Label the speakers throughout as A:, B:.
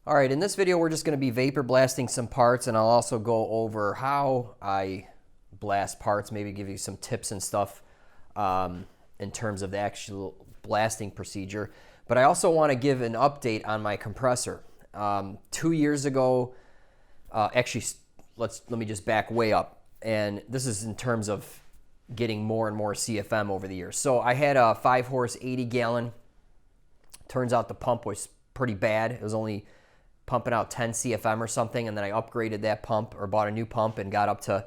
A: All right, in this video, we're just going to be vapor blasting some parts, and I'll also go over how I blast parts, maybe give you some tips and stuff in terms of the actual blasting procedure. But I also want to give an update on my compressor. 2 years ago, actually, let me just back way up. And this is in terms of getting more and more CFM over the years. So I had a 5-horse, 80-gallon. Turns out the pump was pretty bad. It was only pumping out 10 CFM or something, and then I upgraded that pump or bought a new pump and got up to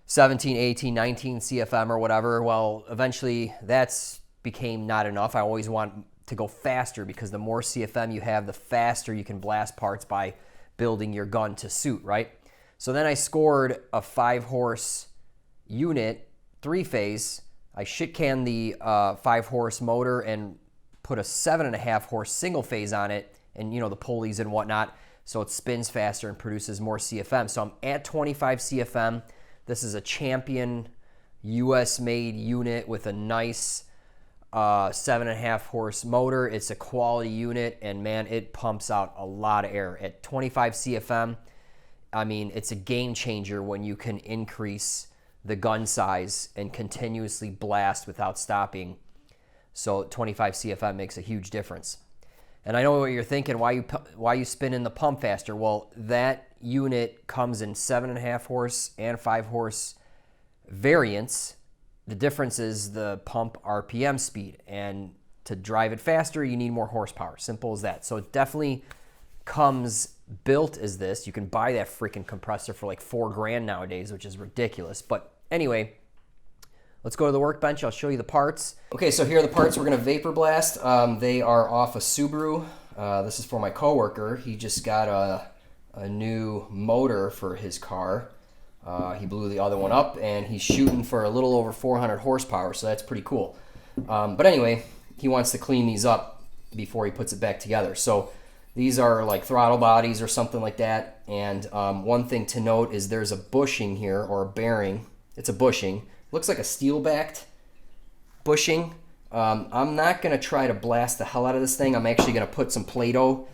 A: 17, 18, 19 CFM or whatever. Well, eventually that's became not enough. I always want to go faster because the more CFM you have, the faster you can blast parts by building your gun to suit, right? So then I scored a 5-horse unit, 3-phase. I shit-canned the 5-horse motor and put a 7.5-horse single phase on it, and you know, the pulleys and whatnot, so it spins faster and produces more CFM. So I'm at 25 CFM. This is a Champion US-made unit with a nice 7.5-horse motor. It's a quality unit, and man, it pumps out a lot of air. At 25 CFM, I mean, it's a game changer when you can increase the gun size and continuously blast without stopping. So 25 CFM makes a huge difference. And I know what you're thinking, why you spinning the pump faster? Well, that unit comes in 7.5-horse and 5-horse variants. The difference is the pump RPM speed. And to drive it faster, you need more horsepower. Simple as that. So it definitely comes built as this. You can buy that freaking compressor for like $4,000 nowadays, which is ridiculous. But anyway, let's go to the workbench. I'll show you the parts. Okay, so here are the parts we're going to vapor blast. They are off a Subaru. This is for my coworker. He just got a new motor for his car. He blew the other one up, and he's shooting for a little over 400 horsepower, so that's pretty cool. But anyway, he wants to clean these up before he puts it back together. So these are like throttle bodies or something like that. And one thing to note is there's a bushing here, or a bearing. It's a bushing. Looks like a steel-backed bushing. I'm not going to try to blast the hell out of this thing. I'm actually going to put some Play-Doh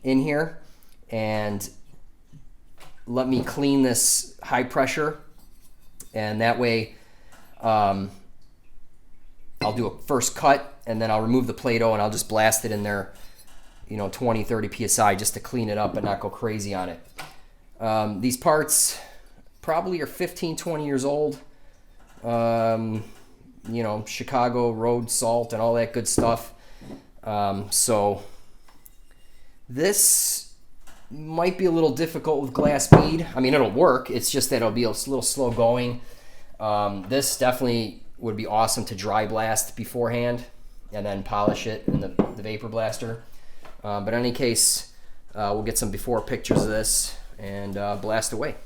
A: in here and let me clean this high pressure. And that way I'll do a first cut, and then I'll remove the Play-Doh and I'll just blast it in there, 20, 30 PSI just to clean it up and not go crazy on it. These parts probably are 15, 20 years old. Chicago road salt and all that good stuff. So this might be a little difficult with glass bead. I mean, it'll work. It's just that it'll be a little slow going. This definitely would be awesome to dry blast beforehand and then polish it in the vapor blaster. But in any case, we'll get some before pictures of this and blast away.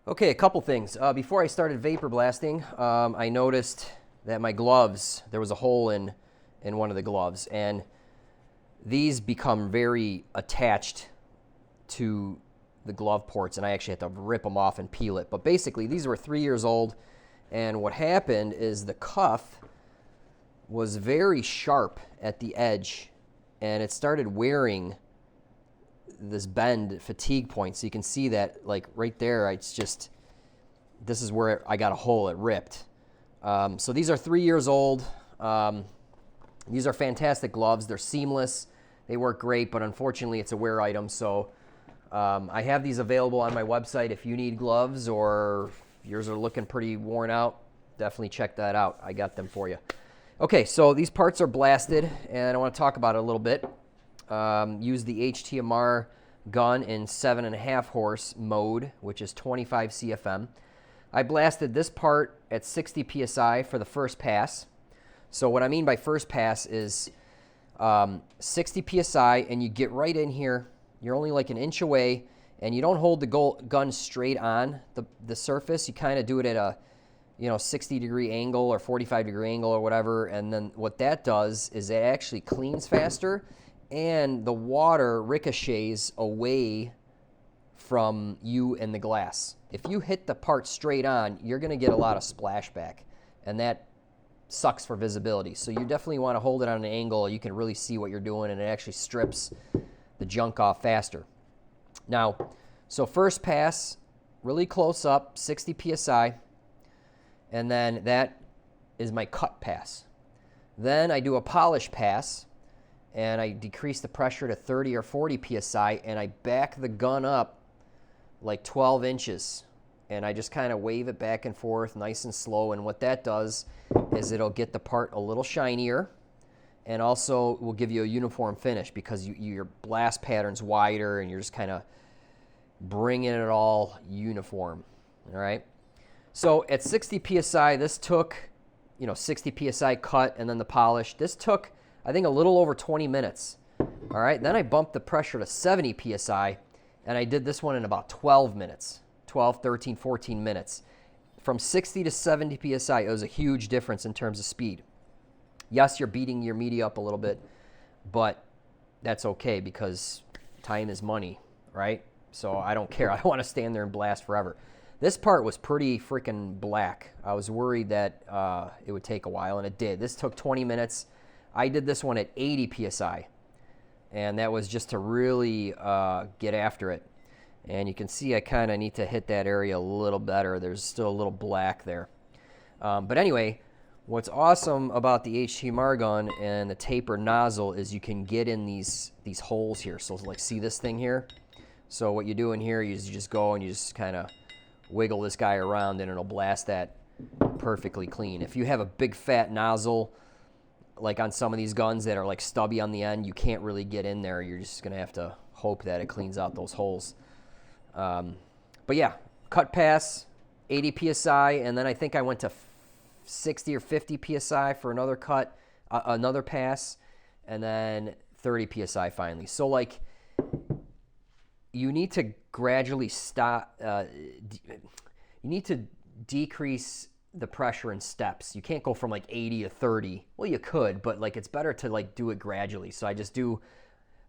A: Okay, a couple things. Before I started vapor blasting, I noticed that my gloves, there was a hole in one of the gloves, and these become very attached to the glove ports, and I actually had to rip them off and peel it. But basically, these were 3 years old, and what happened is the cuff was very sharp at the edge, and it started wearing this bend fatigue point. So you can see that, like right there, it's just, this is where I got a hole, it ripped. So these are 3 years old. These are fantastic gloves. They're seamless. They work great, but unfortunately it's a wear item. So I have these available on my website. If you need gloves or yours are looking pretty worn out, definitely check that out. I got them for you. Okay, so these parts are blasted, and I want to talk about it a little bit. Use the HTMR gun in 7.5 horse mode, which is 25 CFM. I blasted this part at 60 PSI for the first pass. So what I mean by first pass is 60 PSI, and you get right in here. You're only like an inch away, and you don't hold the gun straight on the surface. You kind of do it at a 60-degree angle or 45-degree angle or whatever, and then what that does is it actually cleans faster, and the water ricochets away from you and the glass. If you hit the part straight on, you're going to get a lot of splashback, and that sucks for visibility. So you definitely want to hold it on an angle. You can really see what you're doing, and it actually strips the junk off faster. Now, so first pass, really close up, 60 PSI, and then that is my cut pass. Then I do a polish pass, and I decrease the pressure to 30 or 40 PSI, and I back the gun up like 12 inches, and I just kind of wave it back and forth nice and slow, and what that does is it'll get the part a little shinier, and also will give you a uniform finish because your blast pattern's wider, and you're just kind of bringing it all uniform, all right? So at 60 PSI, this took, 60 PSI cut and then the polish. This took, I think, a little over 20 minutes, all right? Then I bumped the pressure to 70 PSI, and I did this one in about 12 minutes, 12, 13, 14 minutes. From 60 to 70 PSI, it was a huge difference in terms of speed. Yes, you're beating your media up a little bit, but that's okay because time is money, right? So I don't care. I don't want to stand there and blast forever. This part was pretty freaking black. I was worried that it would take a while, and it did. This took 20 minutes. I did this one at 80 PSI, and that was just to really get after it. And you can see I kind of need to hit that area a little better. There's still a little black there. But anyway, what's awesome about the HTMR gun and the taper nozzle is you can get in these holes here. So like, see this thing here? So what you do in here is you just go and you just kind of wiggle this guy around, and it'll blast that perfectly clean. If you have a big fat nozzle, like on some of these guns that are like stubby on the end, you can't really get in there. You're just going to have to hope that it cleans out those holes. But yeah, cut pass, 80 PSI, and then I think I went to 60 or 50 PSI for another cut, another pass, and then 30 PSI finally. So like, you need to gradually stop, you need to decrease the pressure in steps. You can't go from like 80 to 30. Well, you could, but like it's better to like do it gradually. So I just do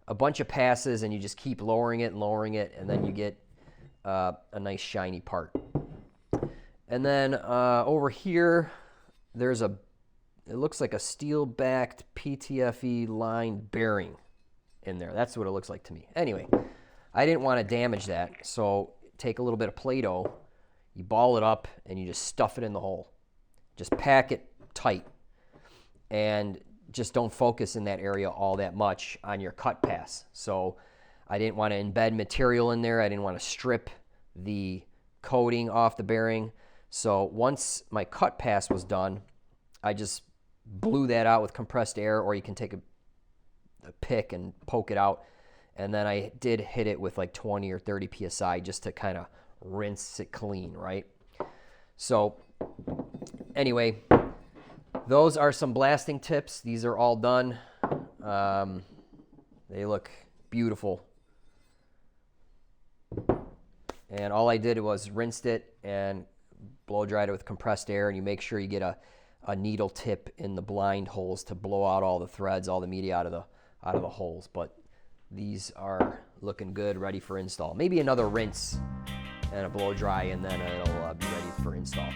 A: a bunch of passes, and you just keep lowering it, and then you get a nice shiny part. And then over here, there's it looks like a steel-backed PTFE line bearing in there. That's what it looks like to me. Anyway, I didn't want to damage that, so take a little bit of Play-Doh, you ball it up, and you just stuff it in the hole. Just pack it tight, and just don't focus in that area all that much on your cut pass. So I didn't want to embed material in there. I didn't want to strip the coating off the bearing. So once my cut pass was done, I just blew that out with compressed air, or you can take a pick and poke it out. And then I did hit it with like 20 or 30 PSI just to kind of rinse it clean, right? So anyway, those are some blasting tips. These are all done. They look beautiful. And all I did was rinsed it and blow dried it with compressed air, and you make sure you get a needle tip in the blind holes to blow out all the threads, all the media out of the holes. But these are looking good, ready for install. Maybe another rinse and a blow dry, and then it'll be ready for install.